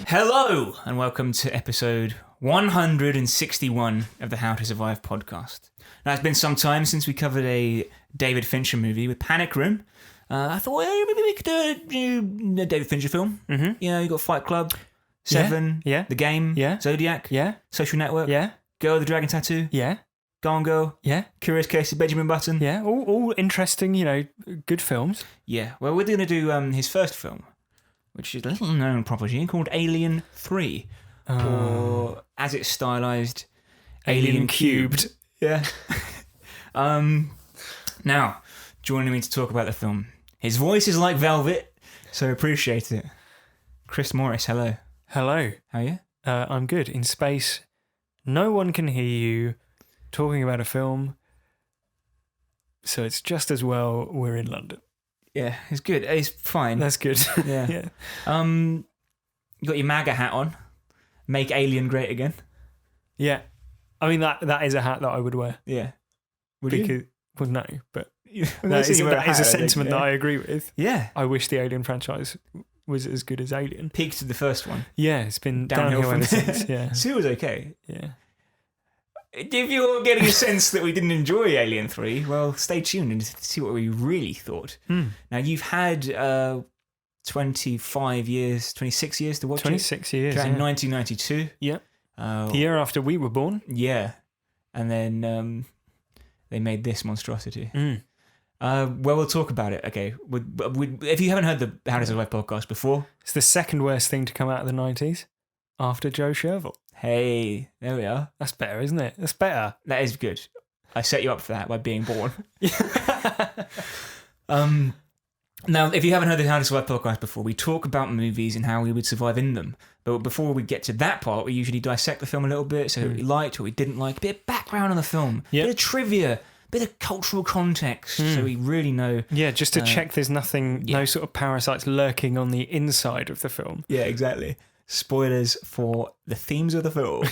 Hello, and welcome to episode 161 of the How to Survive podcast. Now, it's been some time since we covered a David Fincher movie with Panic Room. I thought, well, maybe we could do a David Fincher film. Mm-hmm. You know, you got Fight Club, Seven, Yeah. The Game, Zodiac, Social Network, Girl with the Dragon Tattoo, Gone Girl, Curious Case of Benjamin Button. All interesting, good films. Yeah, well, we're going to do his first film, which is a little known property called Alien 3, or as it's stylized, Alien Cubed. Yeah. Now, joining me to talk about the film, his voice is like velvet, so appreciate it. Chris Morris, hello. Hello. How are you? I'm good. In space, no one can hear you talking about a film, so it's just as well we're in London. Yeah, it's good. It's fine. That's good. Yeah. Yeah. You got your MAGA hat on. Make Alien great again. Yeah. I mean, that is a hat that I would wear. Yeah. Would you? Well, no, but That that is a sentiment that I agree with. Yeah. I wish the Alien franchise was as good as Alien. Peaked to the first one. Yeah, it's been downhill from ever since. Yeah. 2 was okay. Yeah. If you're getting a sense that we didn't enjoy Alien 3, well, stay tuned and see what we really thought. Now, you've had 26 years to watch 26 years. in 1992. Yeah. The year after we were born. Yeah. And then they made this monstrosity. Well, we'll talk about it. Okay. If you haven't heard the How to Survive podcast before... It's the second worst thing to come out of the 90s after Joe Sherville. Hey, there we are. That's better, isn't it? That's better. That is good. I set you up for that by being born. Now, if you haven't heard the How to Survive podcast before, we talk about movies and how we would survive in them. But before we get to that part, we usually dissect the film a little bit, so what we liked, what we didn't like, a bit of background on the film, a bit of trivia, a bit of cultural context, so we really know. Yeah, just to check there's nothing, no sort of parasites lurking on the inside of the film. Yeah, exactly. Spoilers for the themes of the film.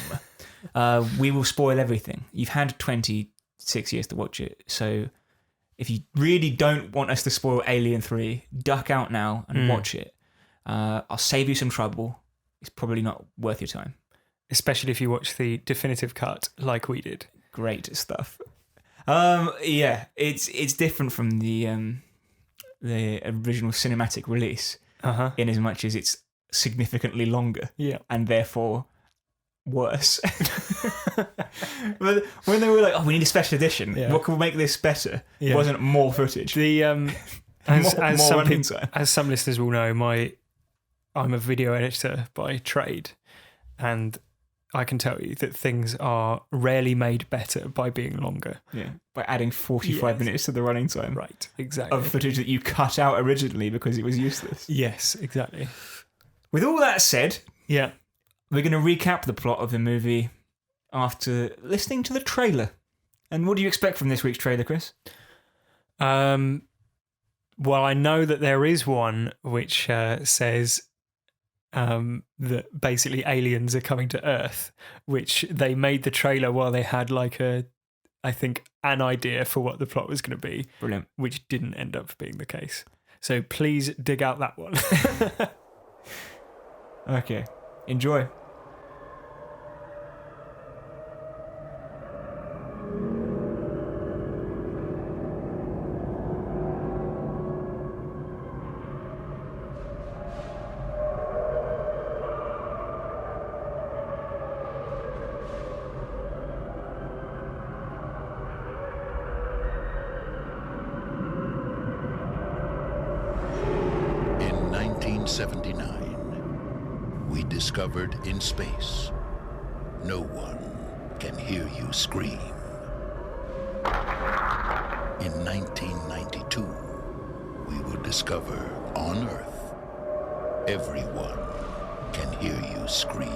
We will spoil everything. You've had 26 years to watch it, so if you really don't want us to spoil Alien 3, duck out now and watch it. I'll save you some trouble. It's probably not worth your time. Especially if you watch the definitive cut like we did. Great stuff. Yeah, it's different from the original cinematic release in as much as it's significantly longer and therefore worse. But when they were like, we need a special edition, what can we make this better? It wasn't more footage. The as some listeners will know, I'm a video editor by trade, and I can tell you that things are rarely made better by being longer. Yeah, by adding 45 minutes to the running time. Right, exactly. Of footage that you cut out originally because it was useless. Yes, exactly. With all that said, we're going to recap the plot of the movie after listening to the trailer. And what do you expect from this week's trailer, Chris? Well, I know that there is one which says that basically aliens are coming to Earth, which they made the trailer while they had an idea for what the plot was going to be. Brilliant. Which didn't end up being the case. So please dig out that one. Okay. Enjoy. In 1979, we discovered in space, no one can hear you scream. In 1992, we would discover on Earth, everyone can hear you scream.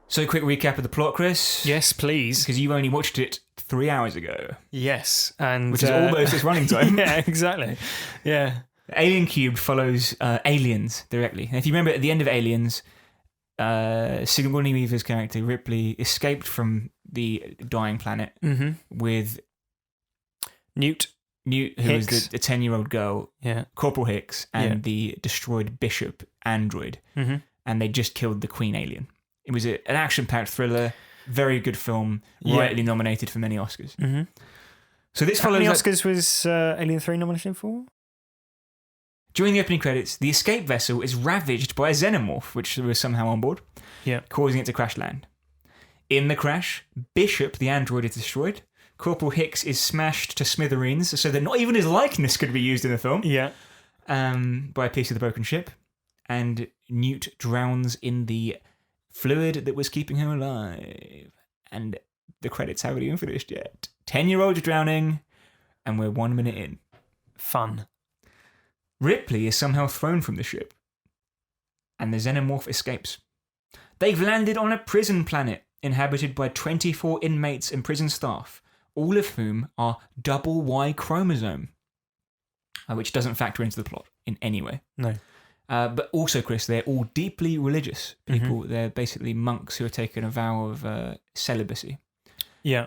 So, a quick recap of the plot, Chris. Yes, please. Because you only watched it 3 hours ago. Yes, and which is almost its running time. Yeah, exactly. Yeah. Alien Cubed follows Aliens directly. And if you remember, at the end of Aliens, Sigourney Weaver's character Ripley escaped from the dying planet with Newt. Newt, who Hicks. was the 10-year-old girl, Yeah. Corporal Hicks, and the destroyed Bishop android, and they just killed the Queen alien. It was an action-packed thriller, very good film, rightly nominated for many Oscars. So this How follows many up- Oscars was Alien 3 nominated for? During the opening credits, the escape vessel is ravaged by a xenomorph, which was somehow on board, causing it to crash land. In the crash, Bishop, the android, is destroyed. Corporal Hicks is smashed to smithereens, so that not even his likeness could be used in the film, by a piece of the broken ship. And Newt drowns in the fluid that was keeping him alive. And the credits haven't even finished yet. 10-year-old drowning, and we're 1 minute in. Fun. Ripley is somehow thrown from the ship, and the xenomorph escapes. They've landed on a prison planet inhabited by 24 inmates and prison staff, all of whom are double Y chromosome, which doesn't factor into the plot in any way. No. But also, Chris, they're all deeply religious people. They're basically monks who have taken a vow of celibacy,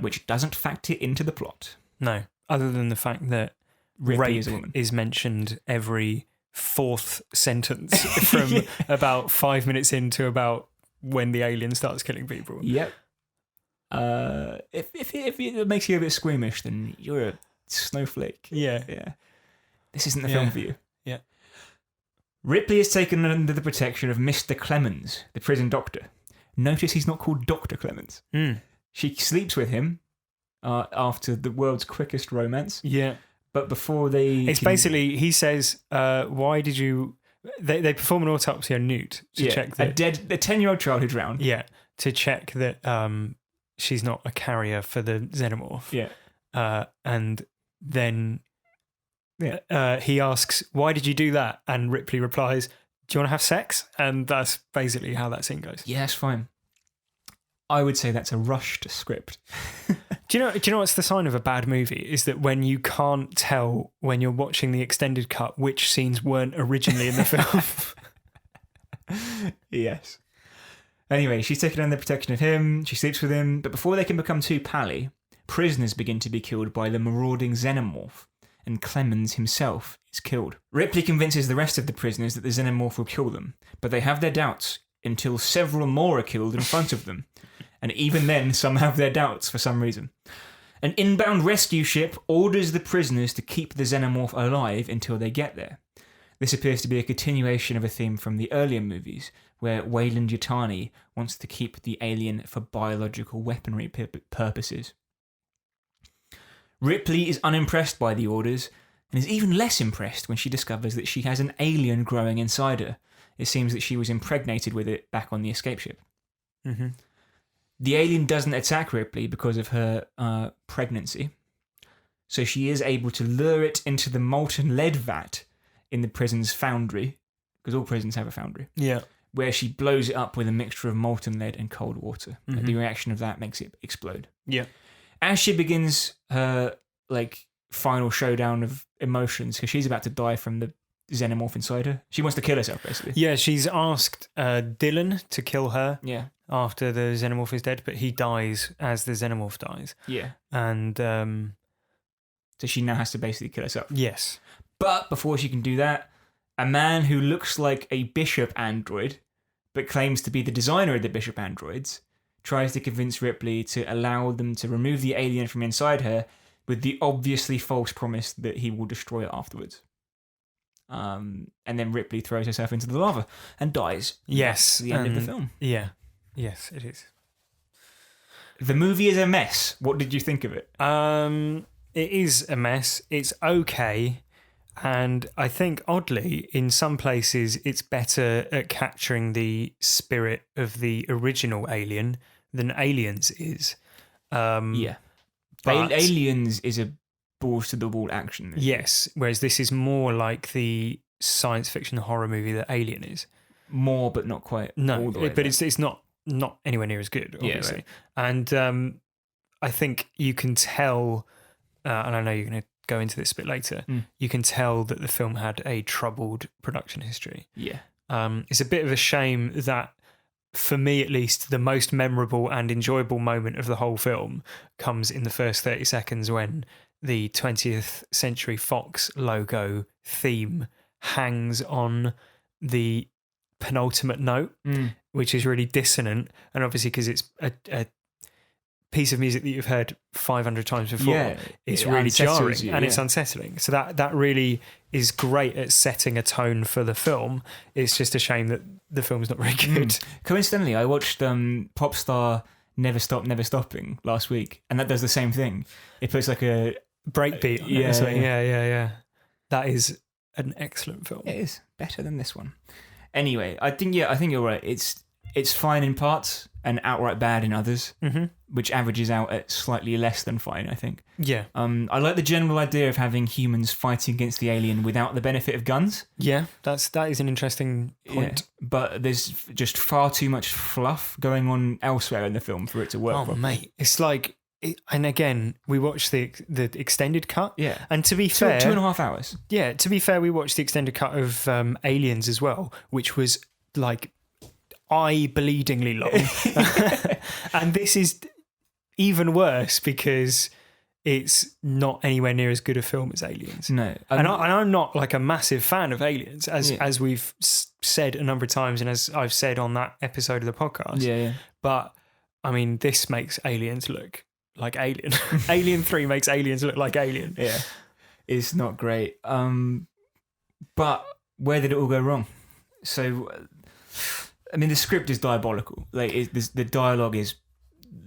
which doesn't factor into the plot. No, other than the fact that Ripley rape is a woman. is mentioned every fourth sentence from about 5 minutes into about when the alien starts killing people. Yep. If it makes you a bit squeamish, then you're a snowflake. Yeah. This isn't the film for you. Yeah. Ripley is taken under the protection of Mr. Clemens, the prison doctor. Notice he's not called Dr. Clemens. She sleeps with him after the world's quickest romance. Yeah. But before they... It's basically, he says, why did you... They perform an autopsy on Newt to check that... a 10-year-old child who drowned. Yeah, to check that she's not a carrier for the xenomorph. Yeah. And then he asks, why did you do that? And Ripley replies, do you want to have sex? And that's basically how that scene goes. Yeah, that's fine. I would say that's a rushed script. Do you know what's the sign of a bad movie? Is that when you can't tell when you're watching the extended cut which scenes weren't originally in the film. Yes. Anyway, she's taken under the protection of him. She sleeps with him. But before they can become too pally, prisoners begin to be killed by the marauding xenomorph. And Clemens himself is killed. Ripley convinces the rest of the prisoners that the xenomorph will kill them. But they have their doubts until several more are killed in front of them. And even then, some have their doubts for some reason. An inbound rescue ship orders the prisoners to keep the xenomorph alive until they get there. This appears to be a continuation of a theme from the earlier movies, where Weyland Yutani wants to keep the alien for biological weaponry purposes. Ripley is unimpressed by the orders, and is even less impressed when she discovers that she has an alien growing inside her. It seems that she was impregnated with it back on the escape ship. The alien doesn't attack Ripley because of her pregnancy, so she is able to lure it into the molten lead vat in the prison's foundry, because all prisons have a foundry, where she blows it up with a mixture of molten lead and cold water. And the reaction of that makes it explode. As she begins her final showdown of emotions, because she's about to die from the xenomorph inside her, she wants to kill herself, basically. Yeah, she's asked Dylan to kill her. Yeah. After the xenomorph is dead, but he dies as the xenomorph dies. Yeah. And so she now has to basically kill herself. Yes. But before she can do that, a man who looks like a Bishop android, but claims to be the designer of the Bishop androids, tries to convince Ripley to allow them to remove the alien from inside her with the obviously false promise that he will destroy it afterwards. And then Ripley throws herself into the lava and dies. Yes. That's the end of the film. Yeah. Yes, it is. The movie is a mess. What did you think of it? It is a mess. It's okay. And I think, oddly, in some places, it's better at capturing the spirit of the original Alien than Aliens is. Yeah. But Aliens is a balls-to-the-wall action movie. Yes, whereas this is more like the science fiction horror movie that Alien is. More, but not quite. No, all the way but there. it's not anywhere near as good, obviously. Yeah, right. And I think you can tell, and I know you're going to go into this a bit later, you can tell that the film had a troubled production history. Yeah. It's a bit of a shame that for me at least, the most memorable and enjoyable moment of the whole film comes in the first 30 seconds when the 20th Century Fox logo theme hangs on the penultimate note, which is really dissonant. And obviously, because it's a piece of music that you've heard 500 times before, it's really jarring and it's unsettling. So that really is great at setting a tone for the film. It's just a shame that the film's not very good. Coincidentally, I watched Popstar Never Stop Never Stopping last week, and that does the same thing. It puts like a breakbeat. Yeah. That is an excellent film. It is better than this one. Anyway, I think you're right. It's fine in parts and outright bad in others, which averages out at slightly less than fine, I think. Yeah. I like the general idea of having humans fighting against the alien without the benefit of guns. Yeah, that is an interesting point. Yeah, but there's just far too much fluff going on elsewhere in the film for it to work properly. Mate, it's like... And again, we watched the extended cut. Yeah. And to be fair... 2.5 hours. Yeah, to be fair, we watched the extended cut of Aliens as well, which was like eye-bleedingly long. And this is even worse because it's not anywhere near as good a film as Aliens. No. And I'm not like a massive fan of Aliens, as we've said a number of times and as I've said on that episode of the podcast. Yeah. But, I mean, this makes Aliens look... like Alien. Alien 3 makes Aliens look like Alien. Yeah. It's not great. But where did it all go wrong? So, I mean, the script is diabolical. Like, the dialogue is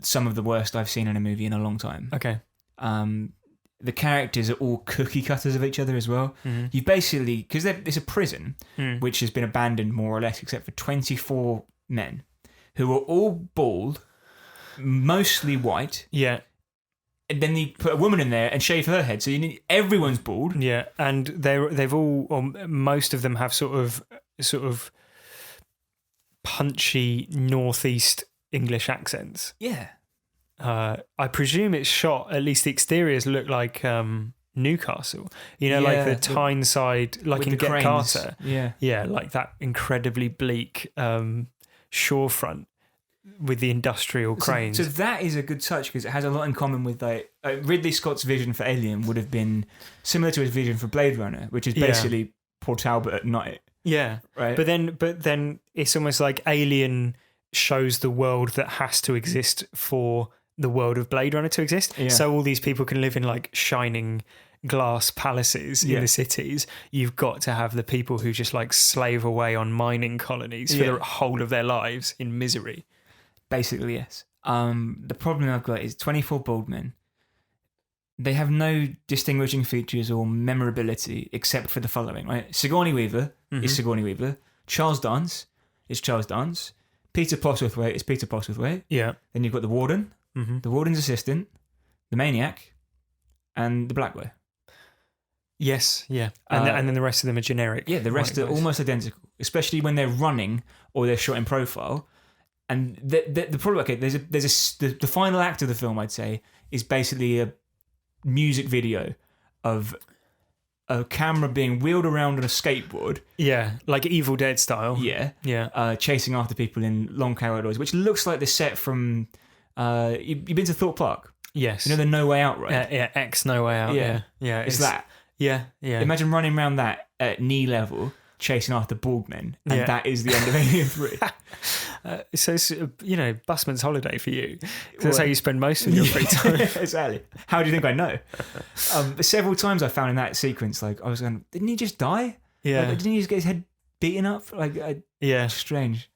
some of the worst I've seen in a movie in a long time. Okay. The characters are all cookie cutters of each other as well. Mm-hmm. You basically... Because it's a prison, which has been abandoned more or less, except for 24 men who are all bald... mostly white. Yeah. And then you put a woman in there and shave her head, so everyone's bald. Yeah, and they've all, or most of them have sort of punchy northeast English accents. Yeah. I presume it's shot. At least the exteriors look like Newcastle. You know, like the Tyneside, like in Get Carter. Yeah, like that incredibly bleak shorefront. With the industrial cranes. So that is a good touch because it has a lot in common with like Ridley Scott's vision for Alien would have been similar to his vision for Blade Runner, which is basically Port Albert at night. Yeah. Right. But then it's almost like Alien shows the world that has to exist for the world of Blade Runner to exist. Yeah. So all these people can live in like shining glass palaces in the cities. You've got to have the people who just like slave away on mining colonies for the whole of their lives in misery. Basically, yes. The problem I've got is 24 bald men. They have no distinguishing features or memorability except for the following, right? Sigourney Weaver is Sigourney Weaver. Charles Dance is Charles Dance. Peter Postlethwaite is Peter Postlethwaite. Yeah. Then you've got the Warden, the Warden's assistant, the Maniac, and the Black Guy. Yes, yeah. And then the rest of them are generic. Yeah, the rest are almost identical, especially when they're running or they're shot in profile. And the problem, okay, the final act of the film, I'd say, is basically a music video of a camera being wheeled around on a skateboard. Yeah, like Evil Dead style. Yeah. Chasing after people in long corridors, which looks like the set from... you've been to Thorpe Park? Yes. You know the No Way Out ride? Yeah, X No Way Out. Yeah. It's that. Yeah. Imagine running around that at knee level, chasing after bald men, and that is the end of Alien 3. So it's, busman's holiday for you. That's how you spend most of your free time. Exactly. How do you think I know? Several times I found in that sequence, like, I was going, didn't he just die? Yeah. Like, didn't he just get his head beaten up? Strange.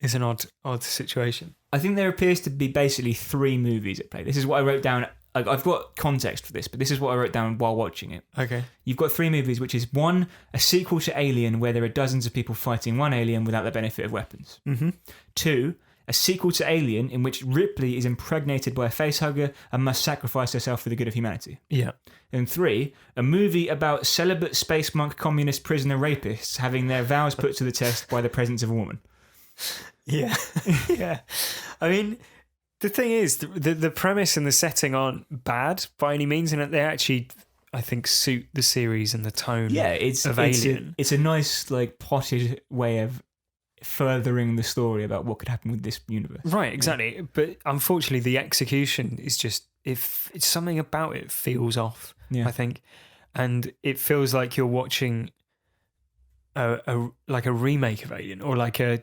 It's an odd situation. I think there appears to be basically 3 movies at play. This is what I wrote down. I've got context for this, but this is what I wrote down while watching it. Okay. You've got 3 movies, which is 1, a sequel to Alien where there are dozens of people fighting one alien without the benefit of weapons. 2, a sequel to Alien in which Ripley is impregnated by a facehugger and must sacrifice herself for the good of humanity. Yeah. And 3, a movie about celibate space monk communist prisoner rapists having their vows put to the test by the presence of a woman. Yeah. Yeah. I mean... The thing is, the premise and the setting aren't bad by any means, and they actually, I think, suit the series and the tone of Alien. It's a nice, like, potted way of furthering the story about what could happen with this universe. Right, exactly. But unfortunately, the execution is just, if it's something about it feels off, Yeah. I think. And it feels like you're watching like a remake of Alien, or like a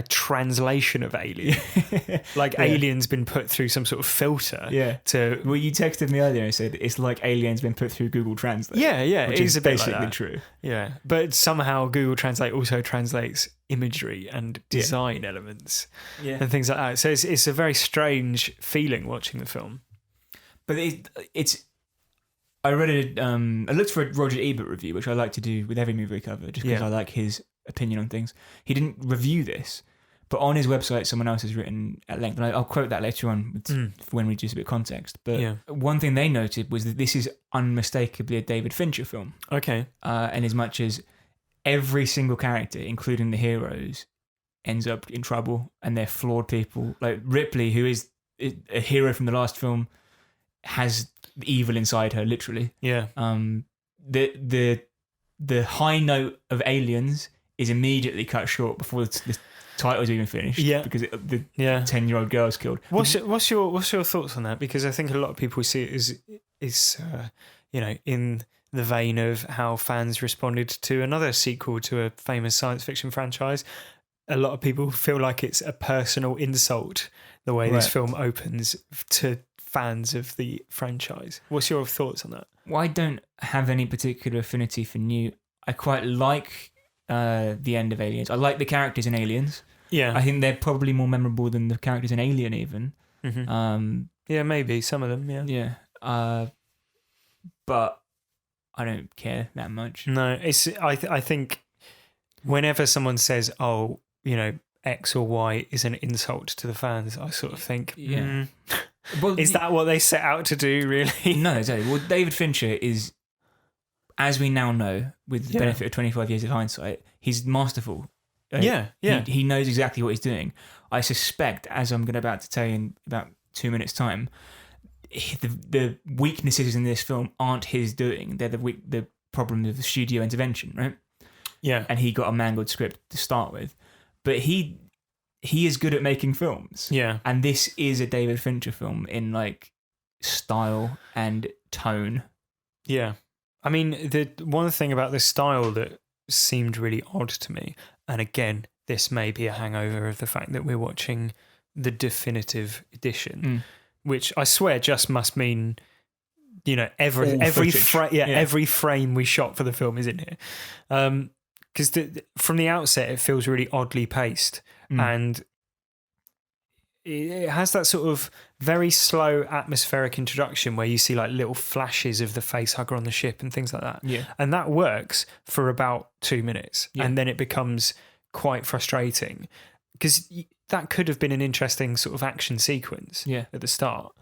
translation of Alien. Like Yeah. Alien's been put through some sort of filter Yeah. to... Well, you texted me earlier and said it's like Alien's been put through Google Translate. Yeah, which it is is a bit basically like that. true. Yeah, but somehow Google Translate also translates imagery and design elements Yeah. and things like that. So it's a very strange feeling watching the film. But it's. I read it. I looked for a Roger Ebert review, which I like to do with every movie I cover, just because Yeah. I like his opinion on things. He didn't review this, but on his website, someone else has written at length, and I'll quote that later on when we do a bit of context. But Yeah. one thing they noted was that this is unmistakably a David Fincher film, Okay. and as much as every single character, including the heroes, ends up in trouble and they're flawed people, like Ripley, who is a hero from the last film, has evil inside her, literally. Yeah. The high note of Aliens is immediately cut short before the title's even finished. Yeah. Because the Yeah. 10-year-old girl's killed. What's your thoughts on that? Because I think a lot of people see it as in the vein of how fans responded to another sequel to a famous science fiction franchise. A lot of people feel like it's a personal insult the way this Right. film opens to fans of the franchise. What's your thoughts on that? Well, I don't have any particular affinity for new. I quite like the end of Aliens. I like the characters in Aliens. Yeah. I think they're probably more memorable than the characters in Alien even. Mhm. Yeah, maybe some of them. Yeah. Yeah. But I don't care that much. No, it's. I think whenever someone says, "Oh, X or Y is an insult to the fans," I sort of think, Yeah. Well, is that what they set out to do? Really? No, exactly. Well, David Fincher is, as we now know, with the Yeah. benefit of 25 years of hindsight, he's masterful. Yeah. He knows exactly what he's doing. I suspect, as I'm about to tell you in about 2 minutes' time, the weaknesses in this film aren't his doing. They're the problem of the studio intervention, right? Yeah. And he got a mangled script to start with. But he is good at making films. Yeah. And this is a David Fincher film in like style and tone. Yeah. I mean, the one thing about this style that seemed really odd to me, and again, this may be a hangover of the fact that we're watching the definitive edition, which I swear just must mean, every frame we shot for the film is in here. Because from the outset, it feels really oddly paced, and it has that sort of very slow atmospheric introduction where you see like little flashes of the facehugger on the ship and things like that. Yeah. And that works for about 2 minutes. Yeah. And then it becomes quite frustrating because that could have been an interesting sort of action sequence at the start.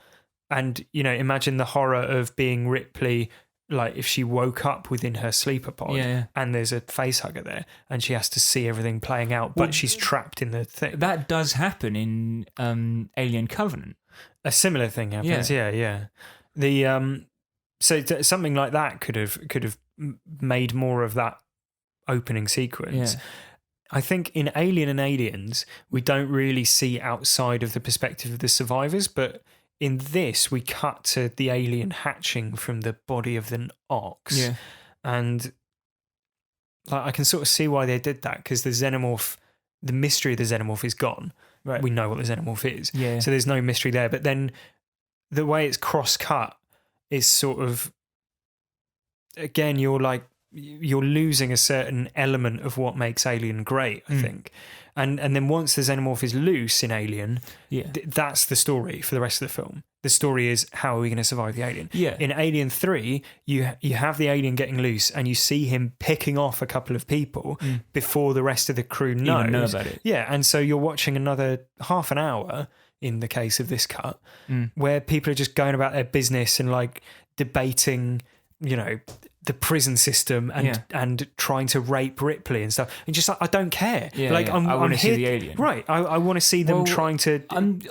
And, imagine the horror of being Ripley, like if she woke up within her sleeper pod and there's a facehugger there and she has to see everything playing out, but she's trapped in the thing. That does happen in Alien Covenant. A similar thing happens. Yeah. The something like that could have made more of that opening sequence. Yeah. I think in Alien and Aliens, we don't really see outside of the perspective of the survivors, but in this, we cut to the alien hatching from the body of an ox. Yeah. And I can sort of see why they did that, because the xenomorph, the mystery of the xenomorph is gone. Right. We know what the xenomorph is. Yeah. So there's no mystery there. But then the way it's cross-cut is sort of, again, you're losing a certain element of what makes Alien great, I think. And then once the xenomorph is loose in Alien, that's the story for the rest of the film. The story is, how are we going to survive the alien? Yeah. In Alien 3, you have the alien getting loose and you see him picking off a couple of people before the rest of the crew knows. Even know about it. Yeah, and so you're watching another half an hour, in the case of this cut, where people are just going about their business and like debating, the prison system and trying to rape Ripley and stuff. And just like, I don't care. Yeah, like yeah. I want to see the alien. Right. I want to see them trying to.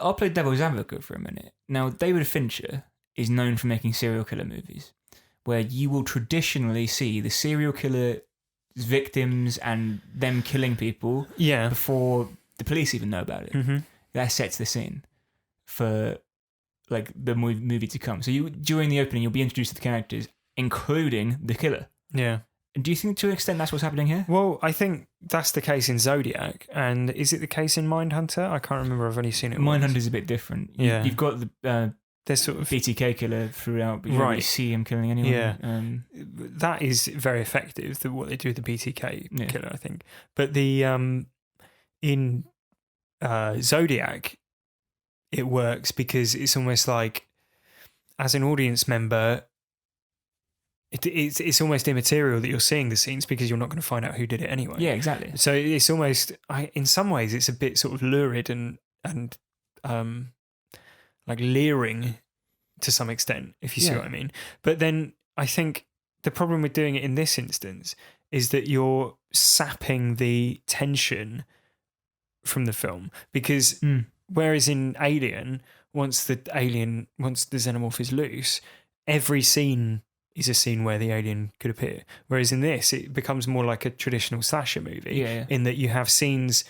I'll play devil's advocate for a minute. Now, David Fincher is known for making serial killer movies, where you will traditionally see the serial killer victims and them killing people Yeah. before the police even know about it. Mm-hmm. That sets the scene for like the movie to come. So you during the opening, you'll be introduced to the characters, including the killer. Yeah. And do you think to an extent that's what's happening here? Well, I think that's the case in Zodiac, and is it the case in Mindhunter? I can't remember. I've only seen it. Mindhunter's a bit different. Yeah. You've got the There's sort of BTK killer throughout, but you don't really Right. see him killing anyone. Yeah. That is very effective. What they do with the BTK Yeah. killer, I think. But the in Zodiac, it works because it's almost like, as an audience member, it's almost immaterial that you're seeing the scenes because you're not going to find out who did it anyway. Yeah, exactly. So it's almost, in some ways, it's a bit sort of lurid and like leering to some extent, if you see Yeah. what I mean. But then I think the problem with doing it in this instance is that you're sapping the tension from the film, because whereas in Alien, once the xenomorph is loose, every scene is a scene where the alien could appear. Whereas in this, it becomes more like a traditional slasher movie, Yeah. in that you have scenes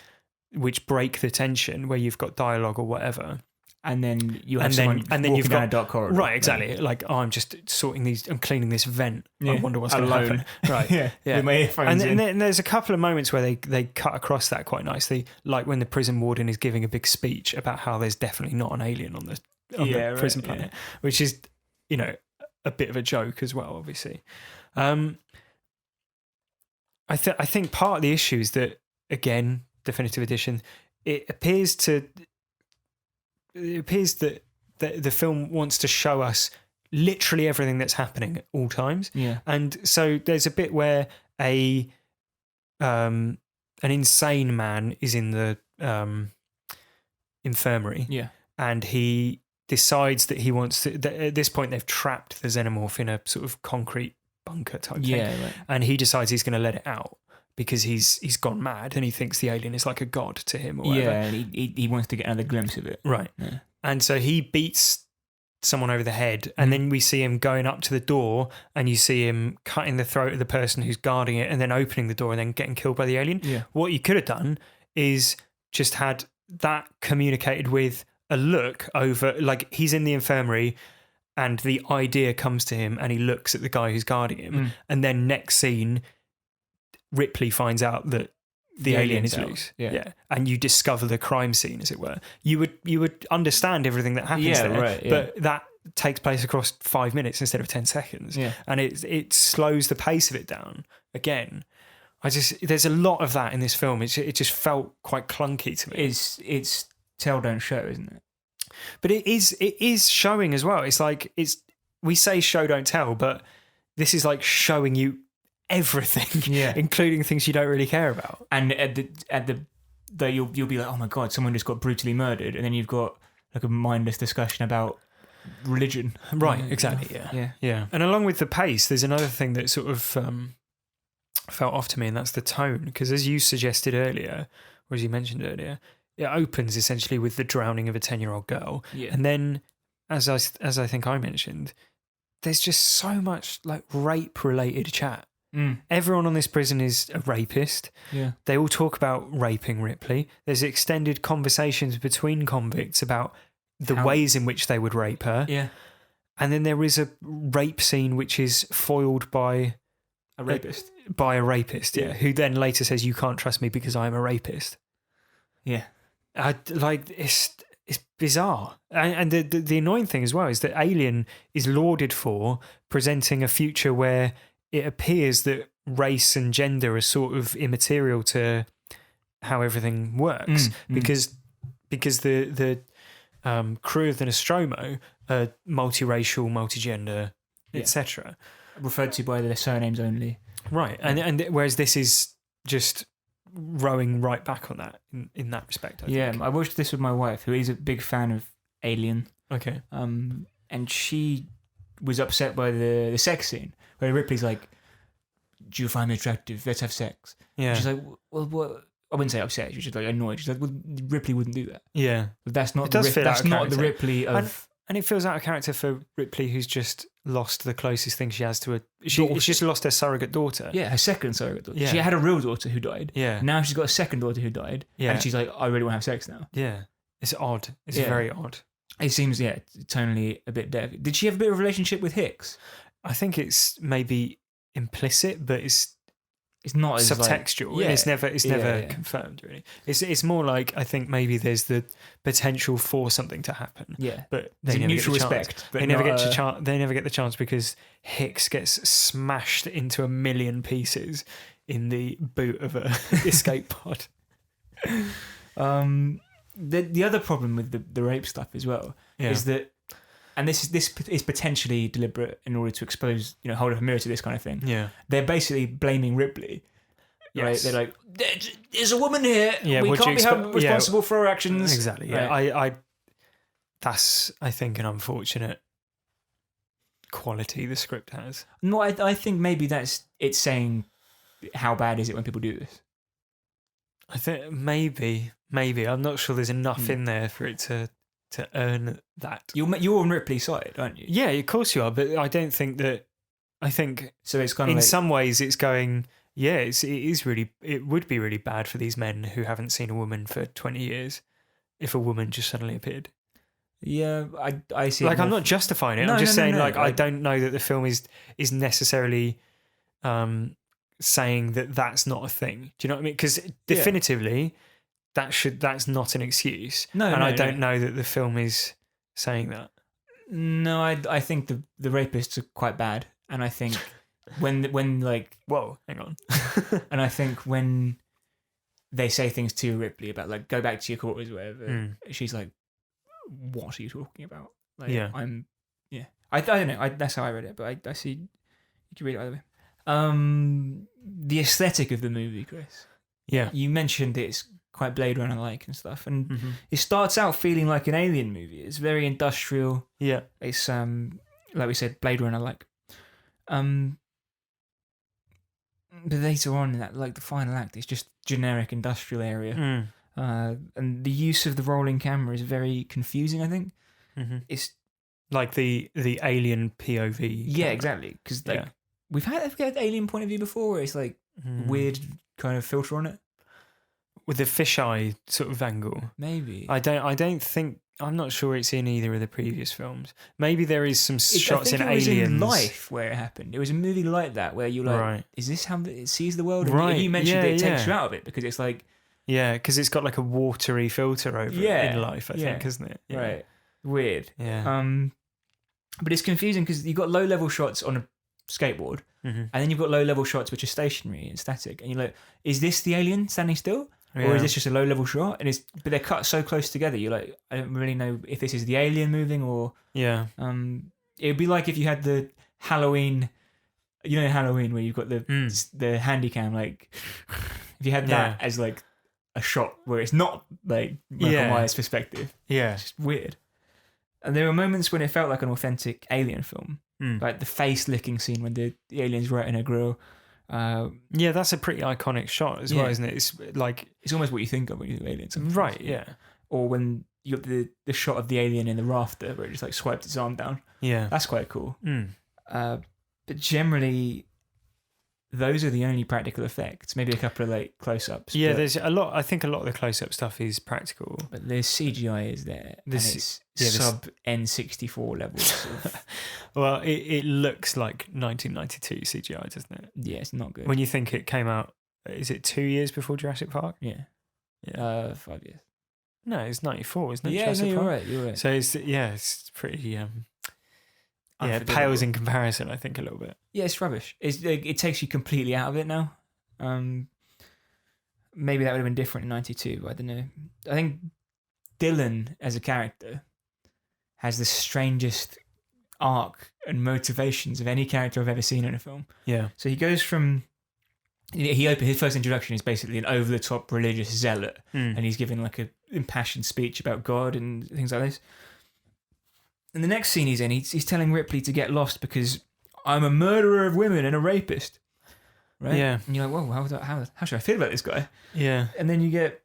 which break the tension, where you've got dialogue or whatever. And then you have And someone then walking you've down got- a dark corridor. Right, exactly. Like, I'm just I'm cleaning this vent. I Yeah. wonder what's going to Alone. happen. Right. yeah. Yeah. With my earphones And in. then there's a couple of moments where they cut across that quite nicely, like when the prison warden is giving a big speech about how there's definitely not an alien on the right, prison yeah. planet, which is, a bit of a joke as well, obviously. I think part of the issue is that, again, definitive edition, it appears that the film wants to show us literally everything that's happening at all times. Yeah. And so there's a bit where an insane man is in the infirmary, Yeah. and he decides that he wants to. At this point, they've trapped the xenomorph in a sort of concrete bunker type thing, Yeah. Right. and he decides he's going to let it out because he's gone mad and he thinks the alien is like a god to him or whatever. Yeah. And he wants to get another glimpse of it. Right. Yeah. And so he beats someone over the head, and then we see him going up to the door, and you see him cutting the throat of the person who's guarding it, and then opening the door and then getting killed by the alien. Yeah. What you could have done is just had that communicated with a look over, like he's in the infirmary and the idea comes to him and he looks at the guy who's guarding him, and then next scene, Ripley finds out that the alien is alien's out. loose. Yeah. And you discover the crime scene, as it were. You would understand everything that happens Yeah, there, right, yeah. but that takes place across 5 minutes instead of 10 seconds. Yeah. And it slows the pace of it down again. There's a lot of that in this film. It just felt quite clunky to me. It's tell don't show, isn't it? But it is showing as well. It's like we say show don't tell, but this is like showing you everything, Yeah. including things you don't really care about. And at the you'll be like, oh my god, someone just got brutally murdered, and then you've got like a mindless discussion about religion. Right, Yeah, exactly. Yeah. Yeah. And along with the pace, there's another thing that sort of felt off to me, and that's the tone. Because as you suggested earlier, or as you mentioned earlier, it opens essentially with the drowning of a 10-year-old girl, Yeah. and then, as I think I mentioned, there's just so much like rape-related chat. Everyone on this prison is a rapist. Yeah. They all talk about raping Ripley. There's extended conversations between convicts about the ways in which they would rape her. Yeah. And then there is a rape scene which is foiled by A rapist. yeah, who then later says, "You can't trust me because I'm a rapist." Yeah. It's bizarre. And the annoying thing as well is that Alien is lauded for presenting a future where it appears that race and gender are sort of immaterial to how everything works, because the crew of the Nostromo are multiracial, multigender, etc. Referred to by their surnames only. Right, and whereas this is just rowing right back on that in that respect. I think. I watched this with my wife, who is a big fan of Alien. Okay. And she was upset by the sex scene where Ripley's like, "Do you find me attractive? Let's have sex." Yeah. She's like, "Well, what?" I wouldn't say upset. She's just like annoyed. She's like, "Well, Ripley wouldn't do that. Yeah. But that's not. It does fit out that's of not the character. Ripley of." And it feels out of character for Ripley, who's just lost the closest thing she has to she's Daughter. just lost her surrogate daughter. Yeah, her second surrogate daughter. Yeah. She had a real daughter who died. Yeah. Now she's got a second daughter who died. Yeah. And she's like, I really want to have sex now. Yeah. It's odd. It's Yeah. very odd. It seems, tonally a bit deaf. Did she have a bit of a relationship with Hicks? I think it's maybe implicit, but it's not as subtextual. Like, It's never Yeah. confirmed really. It's more like I think maybe there's the potential for something to happen. Yeah. But There's they a never mutual get the chance. respect. But They never not, get they never get the chance because Hicks gets smashed into a million pieces in the boot of a escape pod. The other problem with the rape stuff as well is that, and this is potentially deliberate in order to expose, hold up a mirror to this kind of thing. Yeah. They're basically blaming Ripley. Right? Yes. They're like, there's a woman here. Yeah, we would you can't be held expect- responsible for her actions. Exactly. Yeah. Right. I that's I think an unfortunate quality the script has. No, I think maybe it's saying how bad is it when people do this. I think maybe I'm not sure there's enough in there for it to earn that. You're on Ripley's side, aren't you? Yeah, of course you are, but I don't think that. I think So it's kind of in like, some ways it's going. Yeah, it would be really bad for these men who haven't seen a woman for 20 years if a woman just suddenly appeared. yeah, I see. Like it I'm more not justifying it. No, I'm just no, no, saying no, like I like- don't know that the film is necessarily saying that that's not a thing. Do you know what I mean? Because definitively that's not an excuse. No, and no, I no. don't know that the film is saying that. No, I think the rapists are quite bad, and I think when like, Whoa, hang on. and I think when they say things to Ripley about like go back to your quarters, or whatever, she's like, "What are you talking about?" Like, Yeah. I don't know. That's how I read it, but I see you can read it either way. The aesthetic of the movie, Chris. Yeah. You mentioned it's quite Blade Runner like and stuff, and Mm-hmm. it starts out feeling like an Alien movie. It's very industrial. Yeah. It's like we said, Blade Runner like. But later on, in that like the final act, it's just generic industrial area, and the use of the rolling camera is very confusing. I think it's Like the alien POV. yeah, camera. exactly, because like Yeah. we've had Alien point of view before, where it's like weird kind of filter on it. With the fisheye sort of angle. Maybe I don't think. I'm not sure it's in either of the previous films. Maybe there is some shots I think in it was Aliens. in Life where it happened. It was a movie like that where you're like, Right. is this how it sees the world? And Right, you mentioned yeah, that it takes yeah. you out of it because it's like, Yeah, because it's got like a watery filter over Yeah, it in Life, I yeah. think, isn't it? Yeah. right, weird. Yeah. But it's confusing because you've got low level shots on a skateboard, and then you've got low level shots which are stationary and static, and you're like, is this the alien standing still, or Yeah. is this just a low level shot? And but they're cut so close together. You're like, I don't really know if this is the alien moving or Yeah. it would be like if you had the Halloween, Halloween where you've got the handy cam, like if you had that as like a shot where it's not like Michael Myers' perspective. Yeah. It's weird. And there were moments when it felt like an authentic Alien film, like the face licking scene when the alien's right in her grill. Yeah, that's a pretty iconic shot as well, isn't it? It's like It's almost what you think of when you think of aliens. right, yeah, Or when you got the shot of the alien in the rafter where it just like swiped its arm down. yeah. That's quite cool. Mm. But generally, those are the only practical effects. Maybe a couple of like close-ups. Yeah, but, there's a lot. I think a lot of the close-up stuff is practical. but the CGI is there. This- and it's yeah, this- sub N64 levels. Of, Well, it looks like 1992 CGI, doesn't it? yeah, it's not good. When you think it came out, is it 2 years before Jurassic Park? yeah, Yeah. 5 years. No, it's 94, isn't it? Yeah, Jurassic no, you're Park? right. You're right. So it's pretty. Yeah, it Unforgivable. pales in comparison. I think a little bit. Yeah, it's rubbish. It takes you completely out of it now. Maybe that would have been different in '92. I don't know. I think Dylan as a character has the strangest arc and motivations of any character I've ever seen in a film. Yeah, So he goes from his first introduction is basically an over the top religious zealot, and he's giving like a impassioned speech about God and things like this. And the next scene he's in, he's telling Ripley to get lost because I'm a murderer of women and a rapist. Right? Yeah. And you're like, whoa, how should I feel about this guy? yeah, And then you get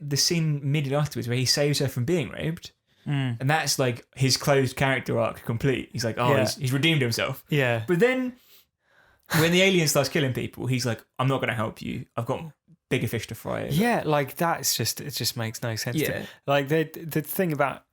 the scene immediately afterwards where he saves her from being raped. And that's like his closed character arc complete. He's like, oh, Yeah. he's redeemed himself. Yeah. But then when the alien starts killing people, he's like, I'm not going to help you. I've got bigger fish to fry. Yeah, like it just makes no sense. Yeah. Like the thing about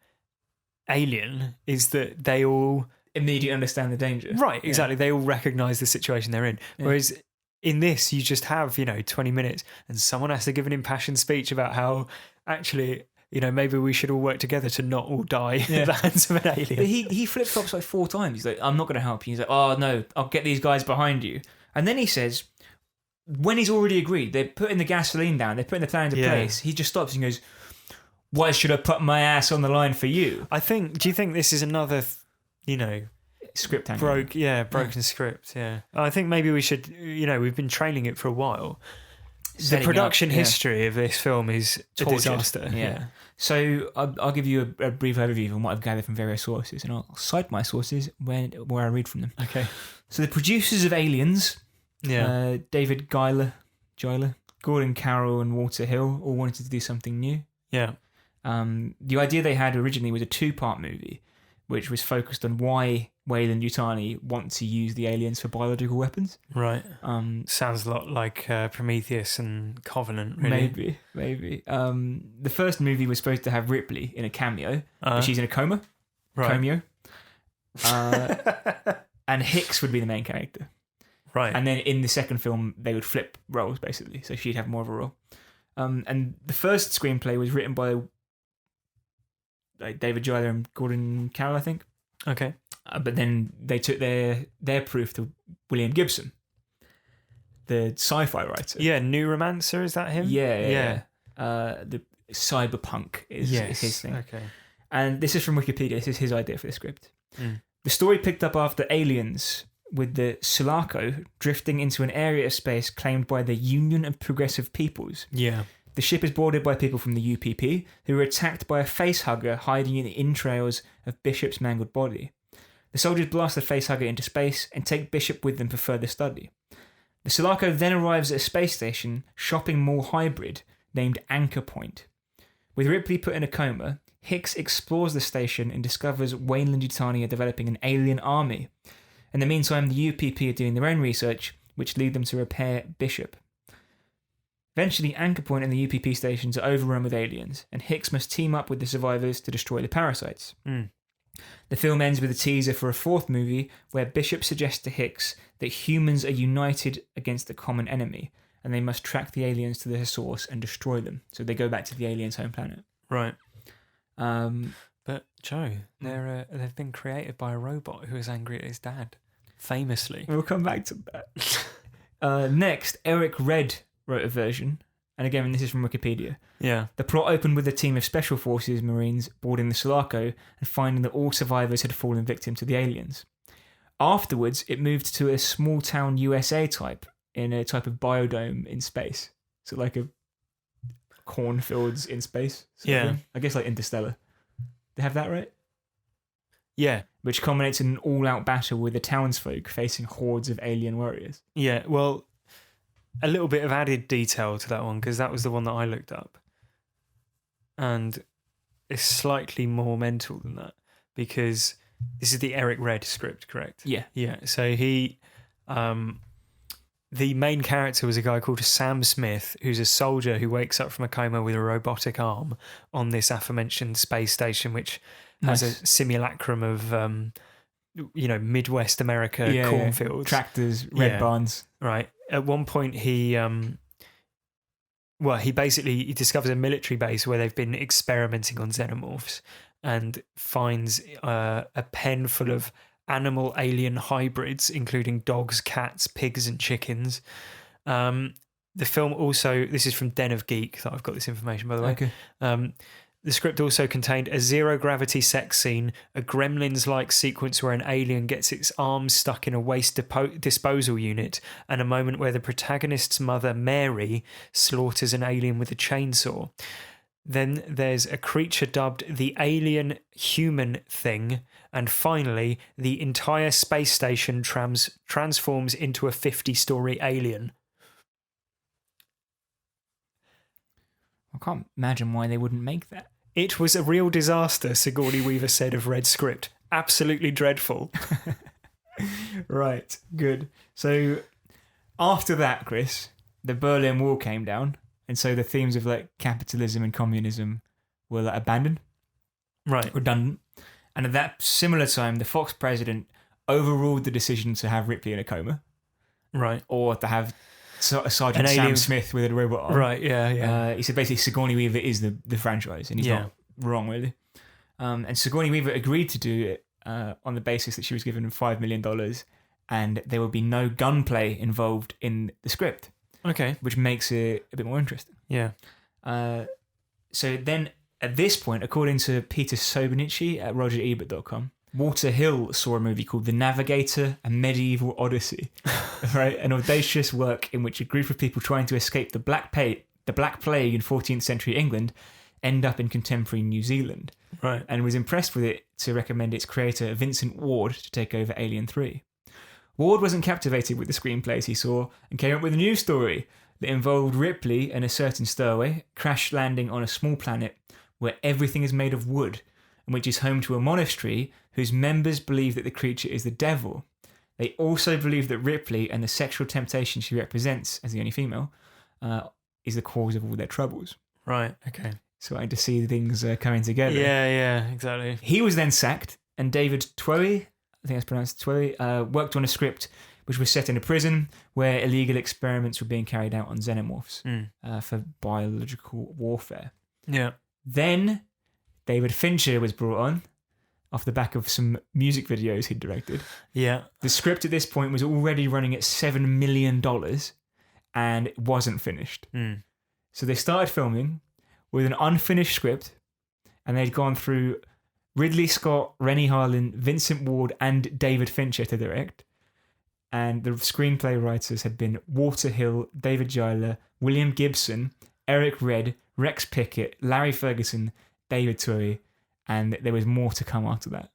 Alien is that they all Immediately understand the danger. right, exactly. They all recognize the situation they're in. Yeah. Whereas in this, you just have 20 minutes, and someone has to give an impassioned speech about how actually maybe we should all work together to not all die at the hands of an alien. But he flip flops like 4 times. He's like, I'm not going to help you. He's like, oh no, I'll get these guys behind you. And then he says, when he's already agreed, they're putting the gasoline down, they're putting the plan into place. He just stops and goes, why should I put my ass on the line for you? do you think this is another, Script hanging. broken script? Yeah. I think maybe we should, we've been trailing it for a while. Setting The production up, yeah. history of this film is a Tortured. disaster. Yeah. So I'll give you a brief overview of what I've gathered from various sources, and I'll cite my sources where I read from them. Okay. So the producers of Aliens, David Giler, Gordon Carroll, and Walter Hill all wanted to do something new. Yeah. The idea they had originally was a 2-part movie, which was focused on why Weyland-Yutani want to use the aliens for biological weapons. Right. Sounds a lot like Prometheus and Covenant, really. Maybe. The first movie was supposed to have Ripley in a cameo, but she's in a coma. Right. Cameo. And Hicks would be the main character. Right. And then in the second film, they would flip roles, basically. So she'd have more of a role. And the first screenplay was written by David Giler and Gordon Carroll, I think. Okay. But then they took their proof to William Gibson, the sci-fi writer. Yeah, Neuromancer, is that him? Yeah. The cyberpunk is his thing. Okay. And this is from Wikipedia. This is his idea for the script. Mm. The story picked up after Aliens, with the Sulaco drifting into an area of space claimed by the Union of Progressive Peoples. Yeah. The ship is boarded by people from the UPP, who were attacked by a facehugger hiding in the entrails of Bishop's mangled body. The soldiers blast the facehugger into space and take Bishop with them for further study. The Sulaco then arrives at a space station shopping mall hybrid named Anchor Point. With Ripley put in a coma, Hicks explores the station and discovers Weyland-Yutani are developing an alien army. In the meantime, the UPP are doing their own research, which lead them to repair Bishop. Eventually, Anchor Point and the UPP stations are overrun with aliens, and Hicks must team up with the survivors to destroy the parasites. Mm. The film ends with a teaser for a 4th movie where Bishop suggests to Hicks that humans are united against a common enemy, and they must track the aliens to their source and destroy them. So they go back to the aliens' home planet. Right. Um, But Joe, they've been created by a robot who is angry at his dad, famously. We'll come back to that. Next, Eric Red wrote a version, and again, this is from Wikipedia. Yeah. The plot opened with a team of Special Forces Marines boarding the Sulaco and finding that all survivors had fallen victim to the aliens. Afterwards, it moved to a small town USA type, in a type of biodome in space. So like a cornfields in space. sort of thing. I guess like Interstellar. They have that right? Yeah. Which culminates in an all-out battle with the townsfolk facing hordes of alien warriors. Yeah. Well, a little bit of added detail to that one, because that was the one that I looked up. And it's slightly more mental than that, because this is the Eric Red script, correct? Yeah. Yeah. So he, the main character was a guy called Sam Smith, who's a soldier who wakes up from a coma with a robotic arm on this aforementioned space station, which has a simulacrum of, Midwest America cornfields. Tractors, red barns. Right. At one point, he discovers a military base where they've been experimenting on xenomorphs, and finds a pen full of animal alien hybrids, including dogs, cats, pigs, and chickens. The film also, this is from Den of Geek that I've got this information, by the way. Okay. The script also contained a zero-gravity sex scene, a Gremlins-like sequence where an alien gets its arms stuck in a waste disposal unit, and a moment where the protagonist's mother, Mary, slaughters an alien with a chainsaw. Then there's a creature dubbed the Alien Human Thing, and finally, the entire space station transforms into a 50-story alien. I can't imagine why they wouldn't make that. It was a real disaster, Sigourney Weaver said of Red Script. Absolutely dreadful. Right, good. So after that, Chris, the Berlin Wall came down, and so the themes of like capitalism and communism were like abandoned, Right. redundant. And at that similar time, the Fox president overruled the decision to have Ripley in a coma, Right. or to have Sergeant An Sam alien- Smith with a robot arm. Right, yeah. He said basically Sigourney Weaver is the franchise, and he's Yeah. not wrong, really. And Sigourney Weaver agreed to do it on the basis that she was given $5 million and there would be no gunplay involved in the script, Okay. which makes it a bit more interesting. Yeah. So then, at this point, according to Peter Sobonici at RogerEbert.com, Walter Hill saw a movie called The Navigator, A Medieval Odyssey, right? An audacious work in which a group of people trying to escape the Black Plague in 14th century England end up in contemporary New Zealand, Right. and was impressed with it to recommend its creator, Vincent Ward, to take over Alien 3. Ward wasn't captivated with the screenplays he saw and came up with a new story that involved Ripley and a certain stowaway crash landing on a small planet where everything is made of wood and which is home to a monastery whose members believe that the creature is the devil. They also believe that Ripley and the sexual temptation she represents as the only female is the cause of all their troubles. Right. Okay. So I had to see things coming together. Yeah, exactly. He was then sacked, and David Twohy, I think that's pronounced Twohy, worked on a script which was set in a prison where illegal experiments were being carried out on xenomorphs for biological warfare. Yeah. Then David Fincher was brought on off the back of some music videos he'd directed. Yeah. The script at this point was already running at $7 million and it wasn't finished. So they started filming with an unfinished script, and they'd gone through Ridley Scott, Rennie Harlin, Vincent Ward, and David Fincher to direct. And the screenplay writers had been Walter Hill, David Giler, William Gibson, Eric Red, Rex Pickett, Larry Ferguson, David Twohy, and there was more to come after that.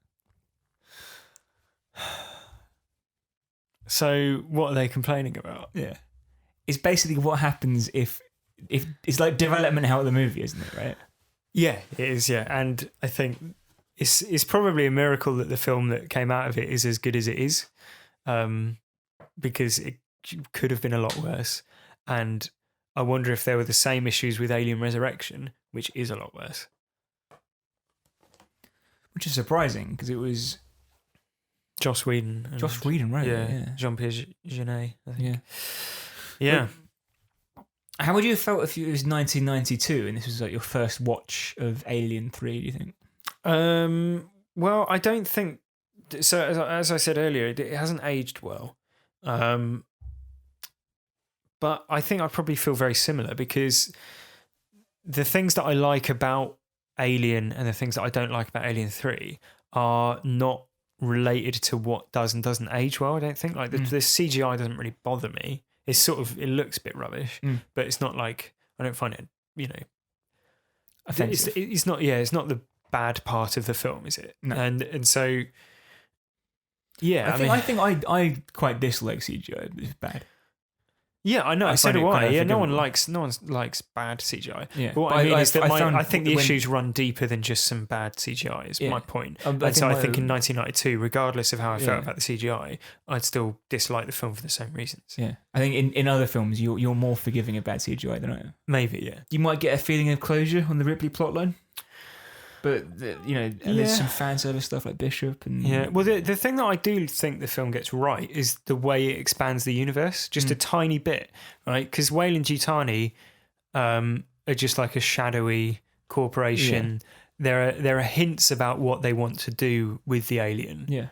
So what are they complaining about? Yeah. It's basically what happens if it's like development hell of the movie, isn't it, right? Yeah, it is. Yeah, and I think it's probably a miracle that the film that came out of it is as good as it is, because it could have been a lot worse. And I wonder if there were the same issues with Alien Resurrection, which is a lot worse. Which is surprising because it was Joss Whedon. and- Joss Whedon, right? Yeah, Jean-Pierre Jeunet, I think. Yeah. Yeah. How would you have felt if it was 1992 and this was like your first watch of Alien 3, do you think? Well, I don't think so. As I said earlier, it hasn't aged well. But I think I probably feel very similar because the things that I like about Alien and the things that I don't like about Alien 3 are not related to what does and doesn't age well. I don't think like the CGI doesn't really bother me. It's sort of, it looks a bit rubbish, but it's not like, I don't find it, Offensive. it's not, it's not the bad part of the film, is it? No. And so, yeah, I think I quite dislike CGI. It's bad. yeah, I know. I So find it do I. kind of Yeah, no one forgivable. likes bad CGI. Yeah. But what But I mean I- is that I found I think the when- issues run deeper than just some bad CGI. Is Yeah. my point. I And so I think my- in 1992, regardless of how I felt Yeah. about the CGI, I'd still dislike the film for the same reasons. Yeah. I think in other films, you're more forgiving of bad CGI than I am. Maybe, yeah. You might get a feeling of closure on the Ripley plotline. But, there's some fan service stuff like Bishop and... Yeah, well, the thing that I do think the film gets right is the way it expands the universe, just a tiny bit, right? Because Weyland-Yutani are just like a shadowy corporation. Yeah. There are hints about what they want to do with the alien, Yeah.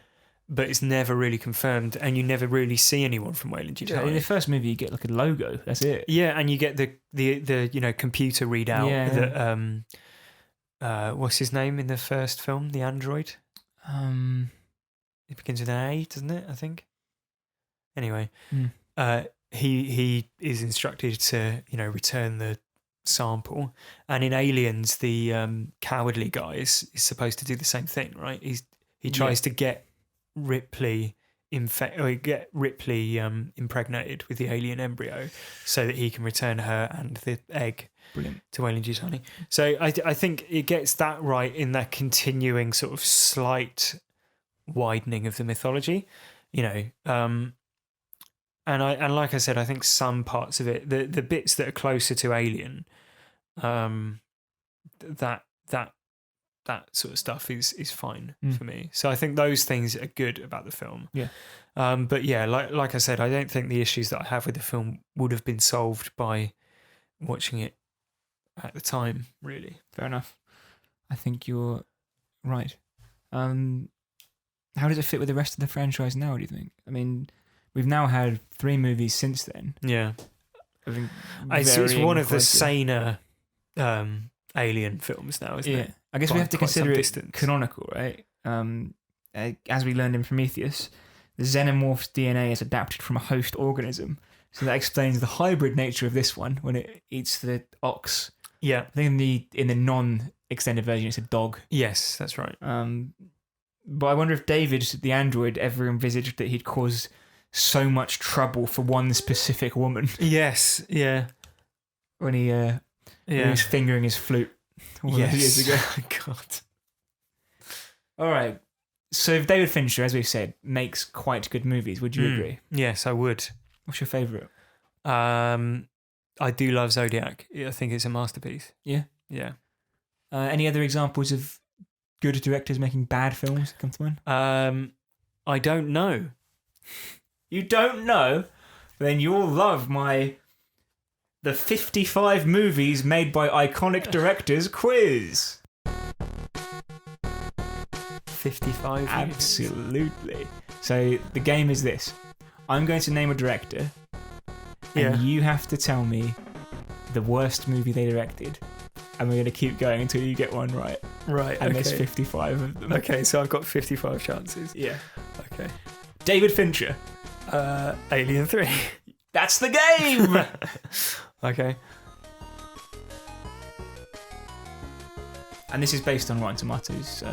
but it's never really confirmed, and you never really see anyone from Weyland-Yutani. In the first movie, you get like a logo. That's it. Yeah, and you get the computer readout Yeah. that what's his name in the first film? The android. It begins with an A, doesn't it? I think. Anyway, he is instructed to return the sample, and in Aliens, the cowardly guy is supposed to do the same thing, right? He tries to get Ripley get Ripley impregnated with the alien embryo, so that he can return her and the egg Brilliant. to Weyland Yutani. So I think it gets that right in that continuing sort of slight widening of the mythology, and like I said, I think some parts of it, the bits that are closer to Alien, that sort of stuff is fine for me. So I think those things are good about the film. Yeah. But yeah, like I said, I don't think the issues that I have with the film would have been solved by watching it at the time, really. Fair enough. I think you're right. How does it fit with the rest of the franchise now, do you think? I mean, we've now had 3 movies since then. Yeah. I think It's one of the quality. saner Alien films now, isn't it? I guess we By have to quite some consider it distance. canonical, right? As we learned in Prometheus, the xenomorph's DNA is adapted from a host organism. So that explains the hybrid nature of this one when it eats the ox. Yeah. I think in the non-extended version, it's a dog. Yes, that's right. But I wonder if David, the android, ever envisaged that he'd cause so much trouble for one specific woman Yes. Yeah. when he was fingering his flute all those years ago. God. All right. So if David Fincher, as we've said, makes quite good movies, would you agree? Yes, I would. What's your favourite? I do love Zodiac. I think it's a masterpiece. Yeah. Yeah. Any other examples of good directors making bad films that come to mind? I don't know. You don't know? Then you'll love the 55 movies made by iconic directors quiz. 55 years. Absolutely. So the game is this. I'm going to name a director, and Yeah. you have to tell me the worst movie they directed. And we're going to keep going until you get one right. Right, And okay. there's 55 of them. Okay, so I've got 55 chances. Yeah. Okay. David Fincher. Alien 3. That's the game! Okay. And this is based on Rotten Tomatoes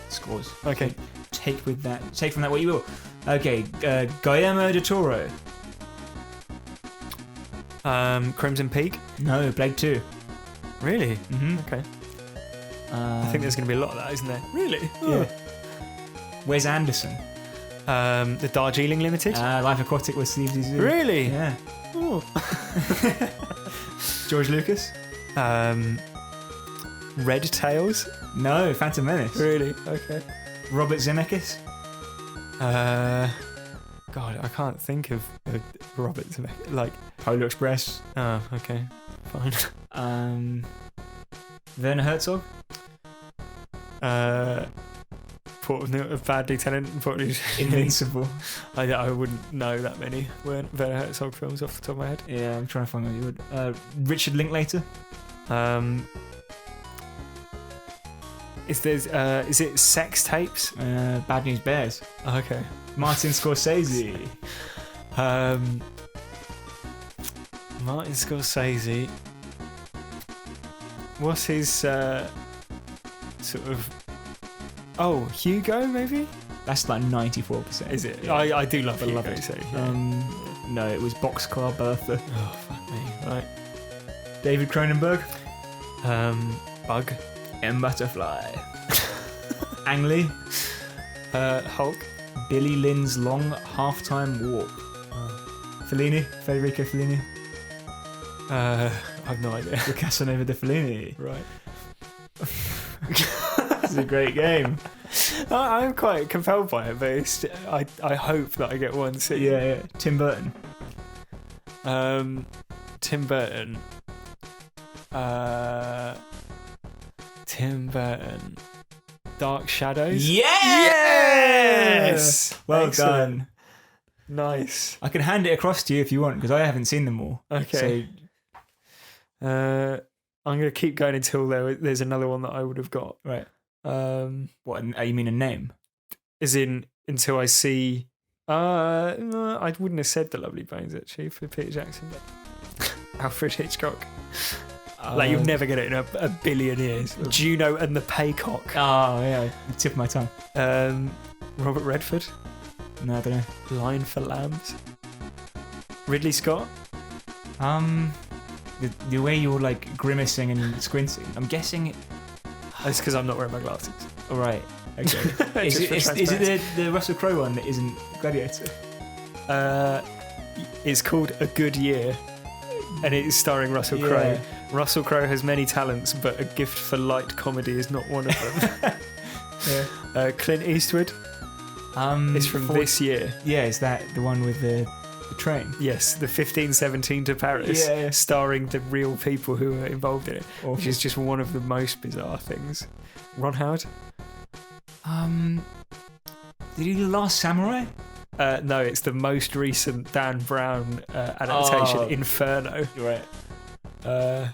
scores. Okay. Take from that what you will. Okay, Guillermo del Toro. Crimson Peak. No, Blade 2. Really? Mm-hmm. Okay. I think there's going to be a lot of that, isn't there? Really? Yeah. Wes Anderson. The Darjeeling Limited. Life Aquatic with Steve Zissou. Really? Yeah. Oh. George Lucas. Red Tails. No, Phantom Menace. Really? Okay. Robert Zemeckis. God, I can't think of Robert Zemeckis. Like, Polar Express. oh, okay, fine. Werner Herzog. Bad Lieutenant and Port of Invincible. I wouldn't know that many Werner Herzog films off the top of my head. Yeah, I'm trying to find what you would. Richard Linklater. Is it Sex Tapes? Bad News Bears. Okay. Martin Scorsese. Martin Scorsese. What's his sort of? Oh, Hugo, maybe? That's like 94%. Is it? Yeah. I do love Hugo. Beloved. So, yeah. No, it was Boxcar Bertha. Oh, fuck me. Right. David Cronenberg. Bug. M. Butterfly. Ang Lee. Hulk. Billy Lynn's Long Halftime Walk. Fellini. Federico Fellini. I've no idea. The Casanova de Fellini. Right. It's a great game. I'm quite compelled by it, but I hope that I get one soon. Yeah. Tim Burton. Tim Burton. Tim Burton. Dark Shadows. Yes! Well Excellent. done. Nice. I can hand it across to you if you want, because I haven't seen them all. Okay. I'm going to keep going until there's another one that I would have got. So, right. What? You mean a name? As in, until I see... no, I wouldn't have said The Lovely Bones, actually, for Peter Jackson, but Alfred Hitchcock. Like, you'll never get it in a billion years. Juno and the Paycock. Oh, yeah. Tip of my tongue. Robert Redford. No, I don't know. Lion for Lambs. Ridley Scott. The way you're like grimacing and squinting, I'm guessing. That's because I'm not wearing my glasses. All right. Okay. Just for is it the Russell Crowe one that isn't Gladiator? It's called A Good Year, and it is starring Russell Crowe. Russell Crowe has many talents, but a gift for light comedy is not one of them. Yeah. Clint Eastwood. It's from this year. Yeah, is that the one with the train? Yes, the 1517 to Paris, Yeah. starring the real people who are involved in it, Awful. which is just one of the most bizarre things. Ron Howard? Did he do Last Samurai? No, it's the most recent Dan Brown adaptation, Oh. Inferno. You're right.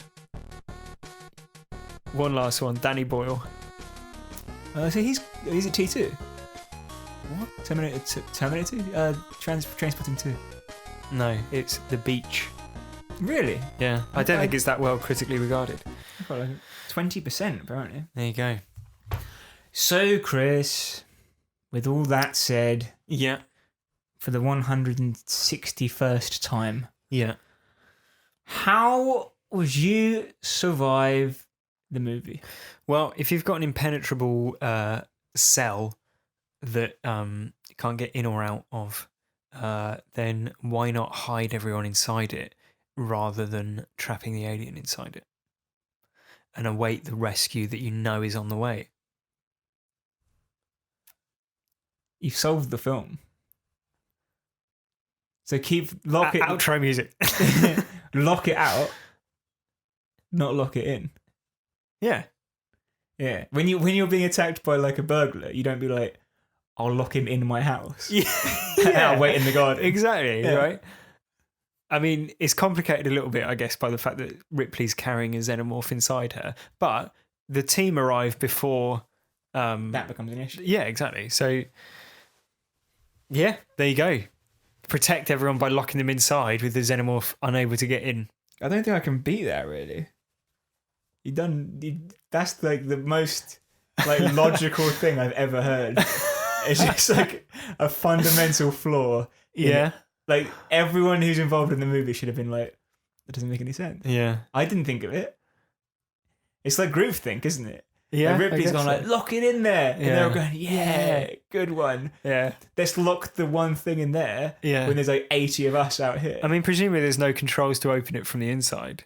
One last one, Danny Boyle. So he's at T2. What? Terminator 2? Transporting 2. No, it's The Beach. Really? Yeah, I don't think it's that well critically regarded. 20% apparently. There you go. So Chris, with all that said, Yeah. for the 161st time, Yeah. how would you survive the movie? Well, if you've got an impenetrable cell that you can't get in or out of, then why not hide everyone inside it rather than trapping the alien inside it and await the rescue that you know is on the way? You've solved the film. So lock it Outro music. lock it out, not lock it in. Yeah. Yeah. When you're being attacked by like a burglar, you don't be like, I'll lock him in my house. Yeah. And I'll wait in the garden. Exactly, Yeah. right? I mean, it's complicated a little bit, I guess, by the fact that Ripley's carrying a xenomorph inside her. But the team arrive before... That becomes an issue. Yeah, exactly. So, yeah, there you go. Protect everyone by locking them inside with the xenomorph unable to get in. I don't think I can beat that really. That's like the most like logical thing I've ever heard. It's just like a fundamental flaw. Yeah. Like everyone who's involved in the movie should have been like, that doesn't make any sense. Yeah. I didn't think of it. It's like groupthink, isn't it? Yeah. Like Ripley's gone like, lock it in there. And Yeah. they're all going, yeah, good one. Yeah. Let's lock the one thing in there Yeah. when there's like 80 of us out here. I mean, presumably there's no controls to open it from the inside.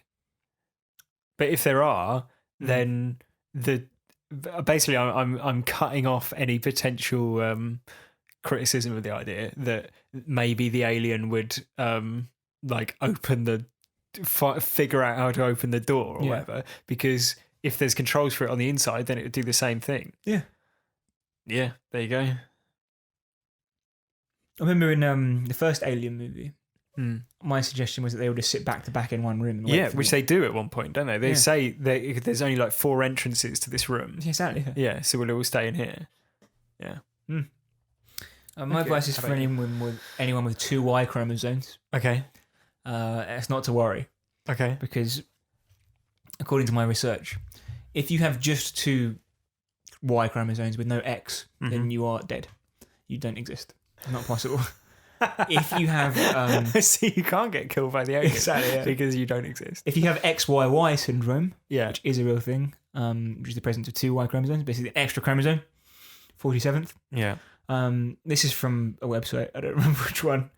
But if there are, then basically I'm cutting off any potential criticism of the idea that maybe the alien would like figure out how to open the door or Yeah. whatever, because if there's controls for it on the inside, then it would do the same thing. Yeah. Yeah, there you go. I remember in the first Alien movie, my suggestion was that they would just sit back to back in one room. And wait Yeah, for which them. they do at one point, don't they? They Yeah. say there's only like 4 entrances to this room. Yeah, exactly. Yeah. Yeah, so we'll all stay in here. Yeah. My Okay, advice is how for about you? anyone with 2 Y chromosomes, Okay. it's not to worry, Okay. because according to my research, if you have just 2 Y chromosomes with no X, then you are dead. You don't exist. It's not possible. If you have See, you can't get killed by the alien Exactly, yeah. because you don't exist. if you have XYY syndrome, Yeah. which is a real thing, which is the presence of 2 Y chromosomes, basically an extra chromosome, 47th. Yeah. This is from a website. I don't remember which one.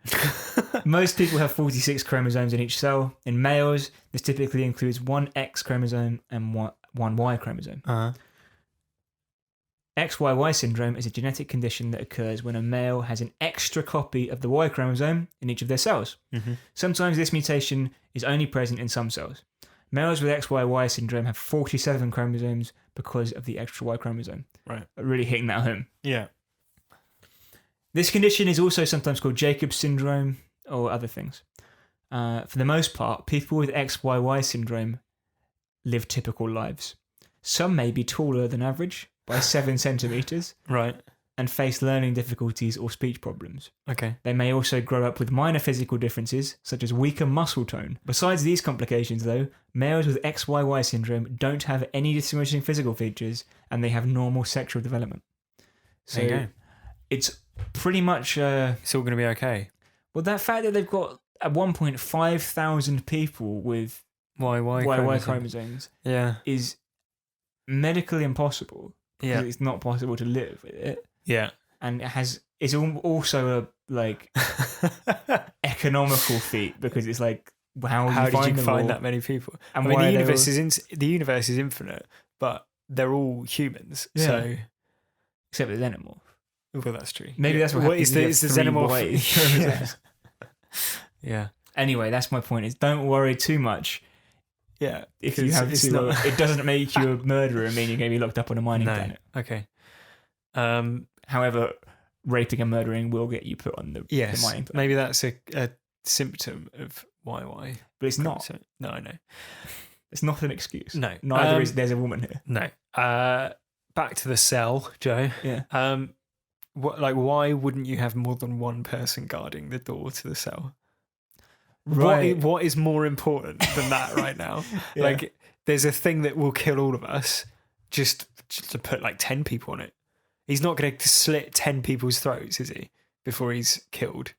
Most people have 46 chromosomes in each cell. In males, this typically includes 1 X chromosome and 1 Y chromosome. Uh-huh. XYY syndrome is a genetic condition that occurs when a male has an extra copy of the Y chromosome in each of their cells. Mm-hmm. Sometimes this mutation is only present in some cells. Males with XYY syndrome have 47 chromosomes because of the extra Y chromosome. Right. Really hitting that home. Yeah. This condition is also sometimes called Jacobs syndrome or other things. For the most part, people with XYY syndrome live typical lives. Some may be taller than average by 7 centimeters Right. and face learning difficulties or speech problems. Okay. They may also grow up with minor physical differences, such as weaker muscle tone. Besides these complications, though, males with XYY syndrome don't have any distinguishing physical features and they have normal sexual development. So There you go. it's pretty much. It's all going to be okay. Well, that fact that they've got at one point 5,000 people with Y chromosomes Yeah. is medically impossible. Yeah. It's not possible to live with it, Yeah. and it's also a like economical feat because it's like how did you them find all? that many people? And I mean, why the are they universe all- the universe is infinite, but they're all humans. Yeah. So, except the xenomorph. well, that's true. Maybe that's what is happens. the Is the xenomorph? xenomorph. Yeah. Anyway, that's my point. Is don't worry too much. Yeah. If you 'cause have it's to, not- it doesn't make you a murderer and mean you're going to be locked up on a mining No. planet. Okay. However, raping and murdering will get you put on the Yes. mining planet. Maybe that's a symptom of YY. But it's not. So, no, I know. It's not an excuse. No. Neither is there's a woman here. No. Back to the cell, Joe. Yeah. Why wouldn't you have more than one person guarding the door to the cell? Right. What is more important than that right now? Yeah. Like, there's a thing that will kill all of us. Just to put like 10 people on it. He's not going to slit 10 people's throats, is he? Before he's killed.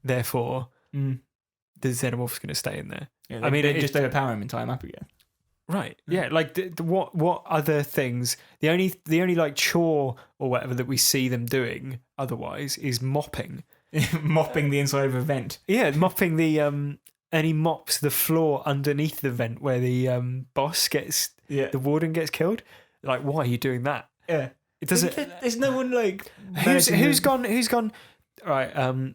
Therefore, the xenomorph's going to stay in there. Yeah, I mean, they it- just overpower him and tie him up again. Right. Yeah. Like what other things? The only like chore or whatever that we see them doing otherwise is mopping. Mopping the inside of a vent. Yeah, mopping the and he mops the floor underneath the vent where the boss gets Yeah. the warden gets killed. Like, why are you doing that? Yeah. It doesn't. There's no one like. Who's gone? All right.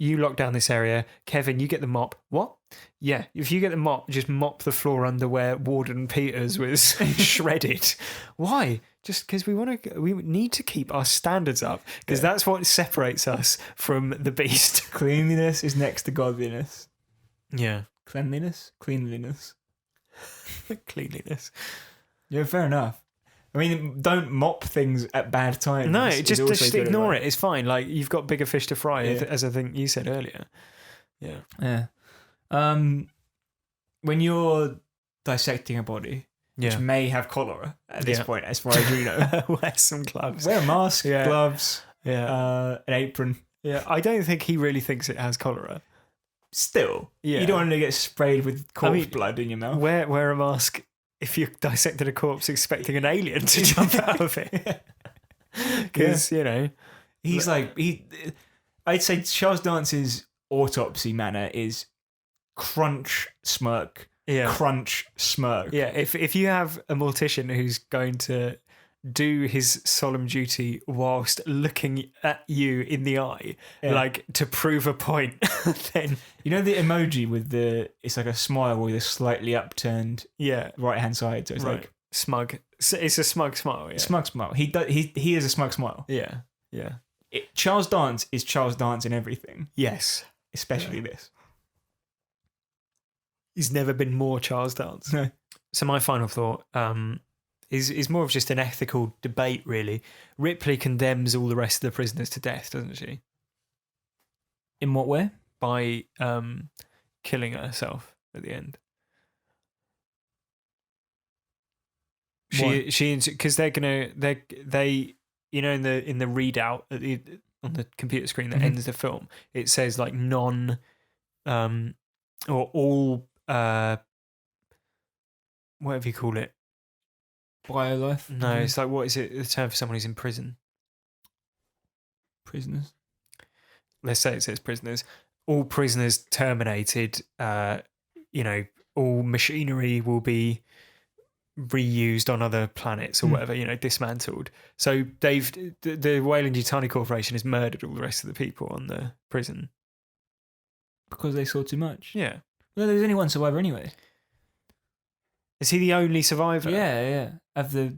You lock down this area. Kevin, you get the mop. What? Yeah, if you get the mop, just mop the floor under where Warden Peters was shredded. Why? Just because we need to keep our standards up because that's what separates us from the beast. Cleanliness is next to godliness. Yeah, Cleanliness? Cleanliness. cleanliness. Yeah, fair enough. I mean, don't mop things at bad times. No, is just also good ignore advice. it. It's fine. Like, you've got bigger fish to fry, Yeah. as I think you said earlier. Yeah. Yeah. When you're dissecting a body, which Yeah. may have cholera at this Yeah. point, as far as you know, Wear some gloves. wear a mask, Yeah. gloves, Yeah. an apron. Yeah. I don't think he really thinks it has cholera. Still, Yeah. you don't want to get sprayed with corpse mean, blood in your mouth. Wear a mask if you dissected a corpse expecting an alien to jump out of it. Because, you know. He's like I'd say Charles Dance's autopsy manner is crunch, smirk, Yeah. crunch, smirk. Yeah. If you have a mortician who's going to do his solemn duty whilst looking at you in the eye, Yeah. like to prove a point, then You know the emoji with it's like a smile with a slightly upturned yeah. right hand side, so it's Right. like Smug. It's a smug smile. Yeah. smug smile. He is a smug smile. Yeah. Yeah. Charles Dance is Charles Dance in everything, Yes. especially this. He's never been more Charles Dance. No. So my final thought is more of just an ethical debate, really. Ripley condemns all the rest of the prisoners to death, doesn't she? In what way? By killing herself at the end. Why? She because they you know in the readout on the computer screen that Mhm. ends the film, it says like or all whatever you call it. Biolife? No, it's like, what is it? The term for someone who's in prison. Prisoners. Let's say it says prisoners. All prisoners terminated. All machinery will be reused on other planets or Hmm. whatever. Dismantled. So the Weyland-Yutani Corporation has murdered all the rest of the people on the prison. Because they saw too much. Yeah. Well, there's only one survivor anyway. Is he the only survivor? Yeah. Of the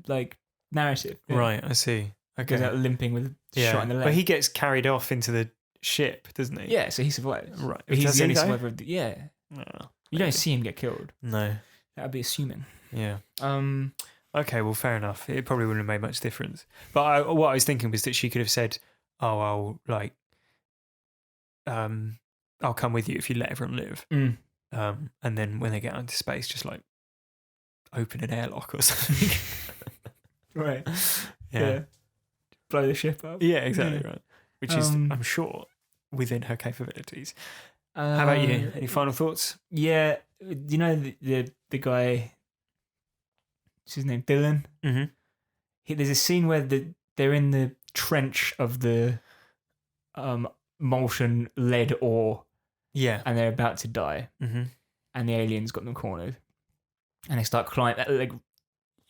narrative. Yeah. Right. I see. Okay. Goes out limping with a shot in the leg. But he gets carried off into the ship, doesn't he? Yeah, so he survives. Right. But he's Does the he only though? survivor of the. Yeah. Oh, You don't see him get killed. no. That would be assuming. Yeah. Okay, Well, fair enough. It probably wouldn't have made much difference. But what I was thinking was that she could have said, "Oh, I'll come with you if you let everyone live." Mm. And then when they get out into space, just open an airlock or something. Right. Yeah. Blow the ship up. Yeah, exactly Yeah. right. which is, I'm sure, within her capabilities. How about you? Any final thoughts? Yeah, you know the guy. What's his name? Dylan. Mm-hmm. There's a scene where they're in the trench of the molten lead ore, Yeah. and they're about to die, Mm-hmm. and the aliens got them cornered, and they start climbing. Like,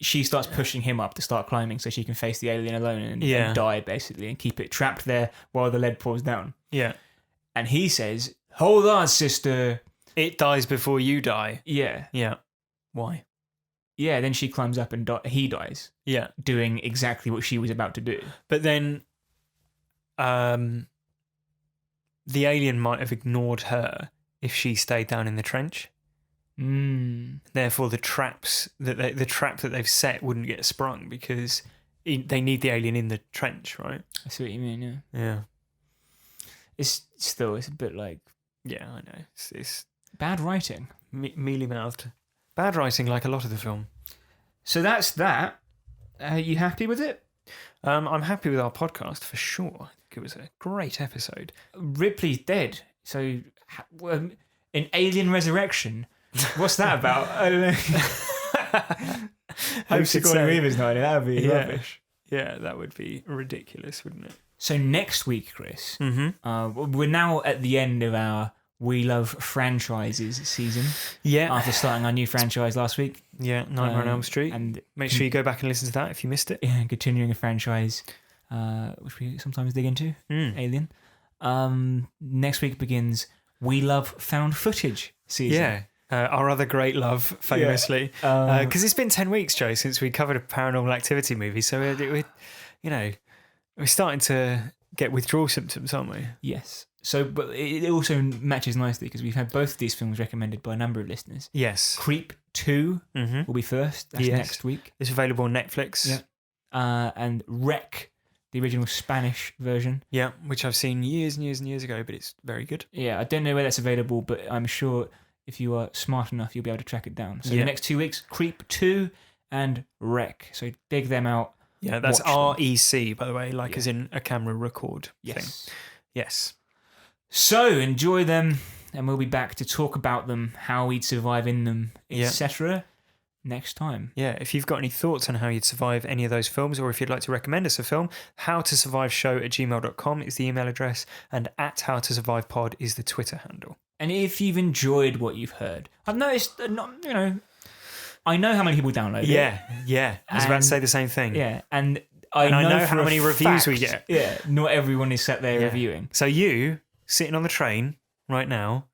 she starts pushing him up to start climbing so she can face the alien alone and die basically, and keep it trapped there while the lead pours down. Yeah. And he says, "Hold on, sister." It dies before you die. Yeah. Yeah. Why? Yeah, then she climbs up and he dies, Yeah. doing exactly what she was about to do. But then the alien might have ignored her if she stayed down in the trench. Therefore, the trap that they've set wouldn't get sprung because they need the alien in the trench, right? I see what you mean, yeah. Yeah. It's a bit like... Yeah, I know. It's bad writing. Mealy-mouthed. Bad writing like a lot of the film. So that's that. Are you happy with it? I'm happy with our podcast for sure. I think it was a great episode. Ripley's dead. So in Alien Resurrection, what's that about? I don't know. Hope Sigourney Weaver's not in it. That would be rubbish. Yeah, that would be ridiculous, wouldn't it? So next week, Chris, we're now at the end of our We Love Franchises season. Yeah. After starting our new franchise last week. Yeah, Nightmare on Elm Street. And make sure you go back and listen to that if you missed it. Yeah, continuing a franchise, which we sometimes dig into, Alien. Next week begins We Love Found Footage season. Yeah. Our other great love, famously. Because it's been 10 weeks, Joe, since we covered a Paranormal Activity movie. So, we're starting to get withdrawal symptoms, aren't we? Yes. So, but it also matches nicely because we've had both of these films recommended by a number of listeners. Yes. Creep 2 will be first. That's next week. It's available on Netflix. Yeah. And Wreck, the original Spanish version. Yeah, which I've seen years and years and years ago, but it's very good. Yeah, I don't know where that's available, but I'm sure if you are smart enough, you'll be able to track it down. So the next 2 weeks, Creep 2 and Wreck. So dig them out. Yeah, that's REC, by the way, as in a camera record thing. Yes. So enjoy them, and we'll be back to talk about them, how we'd survive in them, etc. next time. Yeah, if you've got any thoughts on how you'd survive any of those films, or if you'd like to recommend us a film, howtosurviveshow@gmail.com is the email address, and @howtosurvivepod is the Twitter handle. And if you've enjoyed what you've heard, I've noticed that I know how many people download it. Yeah. I was about to say the same thing. Yeah, and I know how many reviews we get. Yeah, not everyone is sat there reviewing. So you, sitting on the train right now,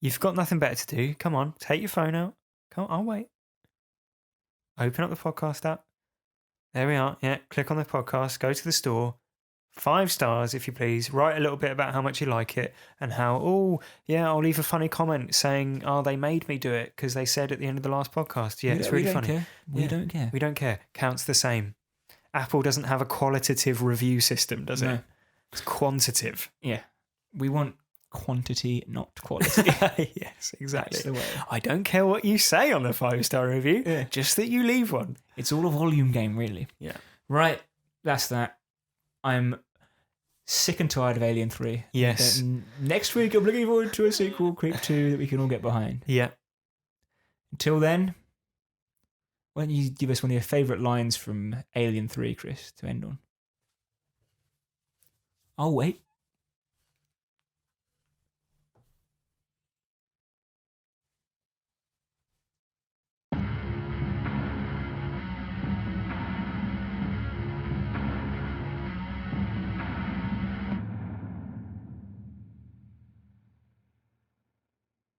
you've got nothing better to do. Come on, take your phone out. Come on, I'll wait. Open up the podcast app. There we are. Yeah, click on the podcast, go to the store. 5 stars, if you please. Write a little bit about how much you like it and how, I'll leave a funny comment saying, they made me do it because they said at the end of the last podcast. Yeah, it's really funny. We don't care. We don't care. Counts the same. Apple doesn't have a qualitative review system, does it? It's quantitative. Yeah. We want quantity, not quality. Yes, exactly. That's the way. I don't care what you say on the 5-star review, just that you leave one. It's all a volume game, really. Yeah. Right, that's that. I'm sick and tired of Alien 3. Yes. Next week, I'm looking forward to a sequel, Creep 2, that we can all get behind. Yeah. Until then, why don't you give us one of your favourite lines from Alien 3, Chris, to end on? I'll wait.